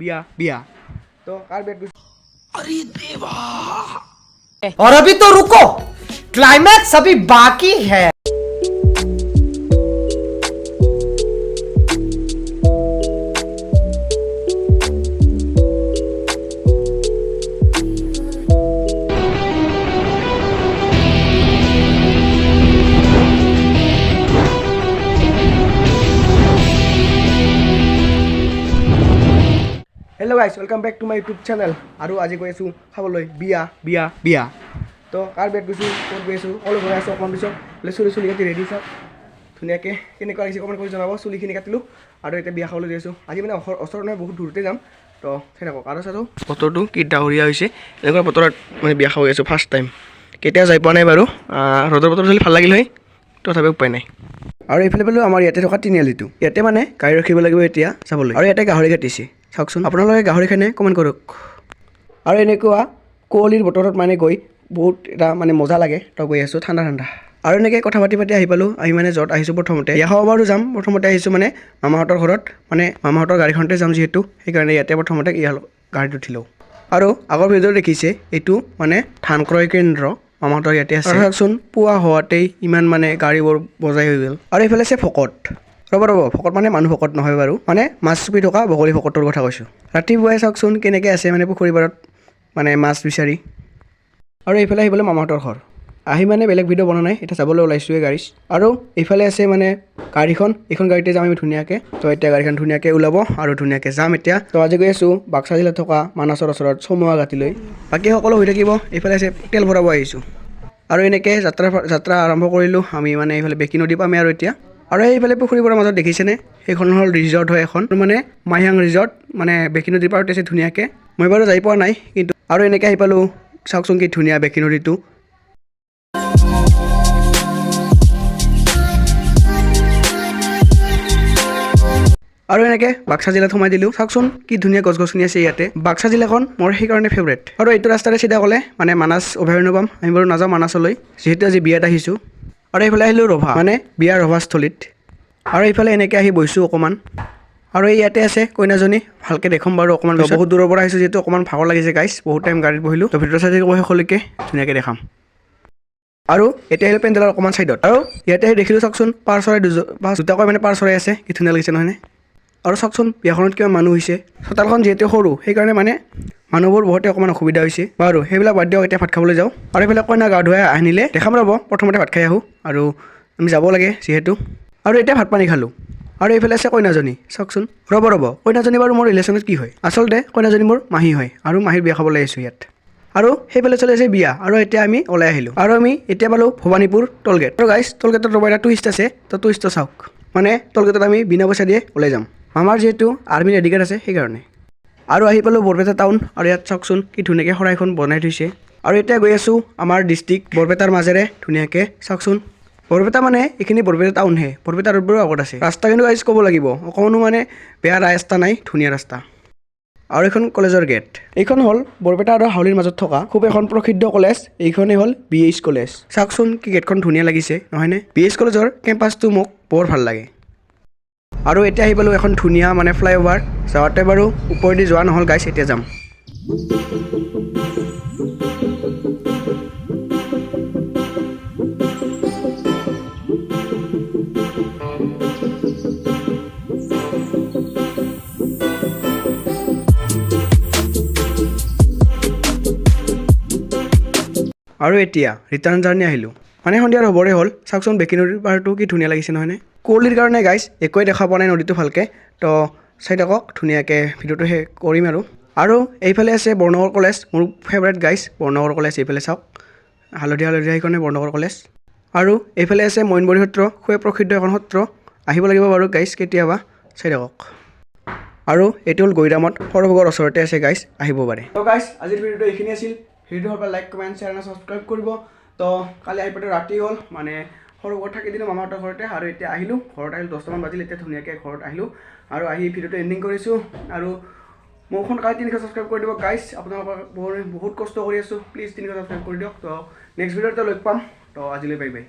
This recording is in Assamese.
बिया बिया तो कार बेट अरे देवा और अभी तो रुको क्लाइमैक्स अभी बाकी है hello guys welcome back to my YouTube channel और आज गई आसो खाबले बिया बिया बिया तो कार बेट गई कत गई आसो अलग गई आसो अकमान पिछत बोले चुली चुली काटी रेडी सब धुनियाके केनेकुवा लगे कमेन्ट कर जनाब चुलिखिनि काटिलो और इतना बिया खाबले आसो आज मैं ओसर ना बहुत दूरते जाम तो चाई थाকক और चाहो बतरटो कि डावरिया एनेकुवा बतरत मैं बिया खाब आसो फार्स्ट टाइम केতিয়া যাই পোৱা নাই বাৰু ৰদৰ বতৰ চলি ভাল লাগিল হয় তথাপি উপায় নাই আৰু এইফালে পেলো আমাৰ ইয়াতে থকা তিনিআলিটো ইয়াতে মানে গাড়ী ৰখিব লাগিব এতিয়া চাবলৈ আৰু ইয়াতে গাহৰি কাটিছে চাওকচোন আপোনালোকে গাহৰি খানে কমেণ্ট কৰক আৰু এনেকুৱা কুঁৱলীৰ বতৰত মানে গৈ বহুত এটা মানে মজা লাগে তো গৈ আছোঁ ঠাণ্ডা ঠাণ্ডা আৰু এনেকৈ কথা পাতি পাতি আহি পালোঁ আমি মানে য'ত আহিছোঁ প্ৰথমতে বিয়া খাব বাৰু যাম প্ৰথমতে আহিছোঁ মানে মামাহঁতৰ ঘৰত মানে মামাহঁতৰ গাড়ীখনতে যাম যিহেতু সেইকাৰণে ইয়াতে প্ৰথমতে গাড়ীত উঠিলোঁ আৰু আগৰ ভিডিঅ'ত দেখিছে এইটো মানে ধান ক্ৰয় কেন্দ্ৰ মামাহঁতৰ ইয়াতে আছে চাওকচোন পুৱা হোৱাতেই ইমান মানে গাড়ীবোৰ বজাই হৈ গ'ল আৰু এইফালে আছে ভকত ৰ'ব ভকত মানে মানুহ ভকত নহয় বাৰু মানে মাছ চুপি থকা বগলী ভকতৰ কথা কৈছোঁ ৰাতিপুৱাই চাওকচোন কেনেকৈ আছে মানে পুখুৰী পাৰত মানে মাছ বিচাৰি আৰু এইফালে আহিবলৈ মামাহঁতৰ ঘৰ আহি মানে বেলেগ ভিডিঅ' বনোৱা নাই এতিয়া যাবলৈ ওলাইছোঁৱে গাড়ী আৰু এইফালে আছে মানে গাড়ীখন এইখন গাড়ীতে যাম আমি ধুনীয়াকৈ তো এতিয়া গাড়ীখন ধুনীয়াকৈ ওলাব আৰু ধুনীয়াকৈ যাম এতিয়া তো আজি গৈ আছোঁ বাক্সা জিলাত থকা মানাছৰ ওচৰত চমুৱা ঘাটিলৈ বাকী সকলো হৈ থাকিব এইফালে আছে তেল ভৰাব আহিছোঁ আৰু এনেকৈ যাত্ৰা আৰম্ভ কৰিলোঁ আমি মানে এইফালে বেকি নদী পামেই আৰু এতিয়া আৰু এইফালে পুখুৰীবোৰৰ মাজত দেখিছেনে সেইখন হ'ল ৰিজৰ্ট হয় এখন মানে মাইহাং ৰিজৰ্ট মানে বেকি নদীৰ পাৰত আছে ধুনীয়াকৈ মই বাৰু যাই পোৱা নাই কিন্তু আৰু এনেকৈ আহি পালোঁ চাওকচোন কি ধুনীয়া বেকি নদীটো আৰু এনেকৈ বাক্সা জিলাত সোমাই দিলোঁ চাওকচোন কি ধুনীয়া গছ গছনি আছে ইয়াতে বাক্সা জিলাখন মোৰ সেইকাৰণে ফেভৰেট আৰু এইটো ৰাস্তাৰে চিধা গ'লে মানে মানাছ অভয়াৰণ্য পাম আমি বাৰু নাযাওঁ মানাছলৈ যিহেতু আজি বিয়াত আহিছোঁ আৰু এইফালে আহিলোঁ ৰভা মানে বিয়াৰ ৰভাস্থলীত আৰু এইফালে এনেকৈ আহি বহিছোঁ অকণমান আৰু ইয়াতে আছে কইনাজনী ভালকৈ দেখুৱাম বাৰু অকণমান বহুত দূৰৰ পৰা আহিছোঁ যিহেতু অকণমান ভাগৰ লাগিছে গাইছ বহুত টাইম গাড়ীত বহিলোঁ তো ভিতৰত চাই থাকিব শেষলৈকে ধুনীয়াকৈ দেখাম আৰু এতিয়া আহিলোঁ পেণ্ডেলৰ অকণমান ছাইডত আৰু ইয়াতে আহি দেখিলোঁ চাওকচোন পাৰ চৰাই দুটাকৈ মানে পাৰ চৰাই আছে কি ধুনীয়া লাগিছে নহয়নে আৰু চাওকচোন বিয়াখনত কিমান মানুহ হৈছে চোতালখন যিহেতু সৰু সেইকাৰণে মানে মানুহবোৰ বহুতে অকণমান অসুবিধা হৈছে বাৰু সেইবিলাক বাদ দিয়ক এতিয়া ভাত খাবলৈ যাওঁ আৰু এইফালে কইনা গা ধুৱাই আনিলে দেখাম ৰ'ব প্ৰথমতে ভাত খাই আহোঁ আৰু আমি যাব লাগে যিহেতু আৰু এতিয়া ভাত পানী খালোঁ আৰু এইফালে আছে কইনাজনী চাওকচোন ৰ'ব কইনাজনী বাৰু মোৰ ৰিলেশ্যনত কি হয় আচলতে কইনাজনী মোৰ মাহী হয় আৰু মাহীৰ বিয়া খাবলৈ আহিছোঁ ইয়াত আৰু সেইফালে চলি আছে বিয়া আৰু এতিয়া আমি ওলাই আহিলোঁ আৰু আমি এতিয়া পালোঁ ভৱানীপুৰ টলগেট আৰু গাইছ টলগেটত ৰ'ব এটা টুইষ্ট আছে তো টুইষ্টটো চাওক মানে টলগেটত আমি বিনা পইচা দিয়ে ওলাই যাম আমাৰ যিহেতু আৰ্মিৰ এডিকেট আছে সেইকাৰণে আৰু আহি পালোঁ বৰপেটা টাউন আৰু ইয়াত চাওকচোন কি ধুনীয়াকৈ শৰাইখন বনাই থৈছে আৰু এতিয়া গৈ আছোঁ আমাৰ ডিষ্ট্ৰিক্ট বৰপেটাৰ মাজেৰে ধুনীয়াকৈ চাওকচোন বৰপেটা মানে এইখিনি বৰপেটা টাউনহে বৰপেটা ৰোডবোৰৰ আগত আছে ৰাস্তা কিন্তু গাইজ ক'ব লাগিব অকণো মানে বেয়া ৰাস্তা নাই ধুনীয়া ৰাস্তা আৰু এইখন কলেজৰ গেট এইখন হ'ল বৰপেটা আৰু হাউলিৰ মাজত থকা খুব এখন প্ৰসিদ্ধ কলেজ এইখনেই হ'ল BH কলেজ চাওকচোন কি গেটখন ধুনীয়া লাগিছে নহয়নে BH কলেজৰ কেম্পাছটো মোক বৰ ভাল লাগে আৰু এতিয়া আহি পালোঁ এখন ধুনীয়া মানে ফ্লাইঅভাৰ যাওঁতে বাৰু ওপৰেদি যোৱা নহ'ল গাইছ এতিয়া যাম আৰু এতিয়া ৰিটাৰ্ণ জাৰ্ণি আহিলোঁ মানে সন্ধিয়াৰ হ'বৰে হ'ল চাওকচোন বেকি নদীৰ পাৰটো কি ধুনীয়া লাগিছে নহয়নে কুঁৱলীৰ কাৰণে গাইছ একোৱে দেখা পোৱা নাই নদীটো ভালকৈ তো চাই থাকক ধুনীয়াকৈ ভিডিঅ'টো শেষ কৰিম আৰু এইফালে আছে বৰ্ণগড় কলেজ মোৰ ফেভৰেট গাইছ বৰ্ণগড় কলেজ এইফালে চাওক হালধীয়া সেইখনে বৰ্ণগড় কলেজ আৰু এইফালে আছে মইনবৰী সত্ৰ খুবেই প্ৰসিদ্ধ এখন সত্ৰ আহিব লাগিব বাৰু গাইছ কেতিয়াবা চাই থাকক আৰু এইটো হ'ল গৈৰামত সৰভোগৰ ওচৰতে আছে গাইছ আহিব পাৰে তো গাইছ আজিৰ ভিডিঅ'টো এইখিনি আছিল ভিডিঅ'টো ভাল লাইক কমেণ্ট শ্বেয়াৰ আৰু ছাবস্ক্ৰাইব কৰিব তো কালি আহি পাতে ৰাতি হ'ল মানে সৰভোগত থাকি দিলোঁ মামাহঁতৰ ঘৰতে আৰু এতিয়া আহিলোঁ ঘৰত আহিলোঁ 10টামান বাজিল এতিয়া ধুনীয়াকৈ ঘৰত আহিলোঁ আৰু আহি ভিডিঅ'টো এণ্ডিং কৰিছোঁ আৰু মোক সোনকালে 300 ছাবস্ক্ৰাইব কৰি দিব গাইছ আপোনালোকৰ বহুত কষ্ট কৰি আছোঁ প্লিজ 300 ছাবস্ক্ৰাইব কৰি দিয়ক তো নেক্সট ভিডিঅ'তে লগ পাম তো আজিলৈ বাই বাই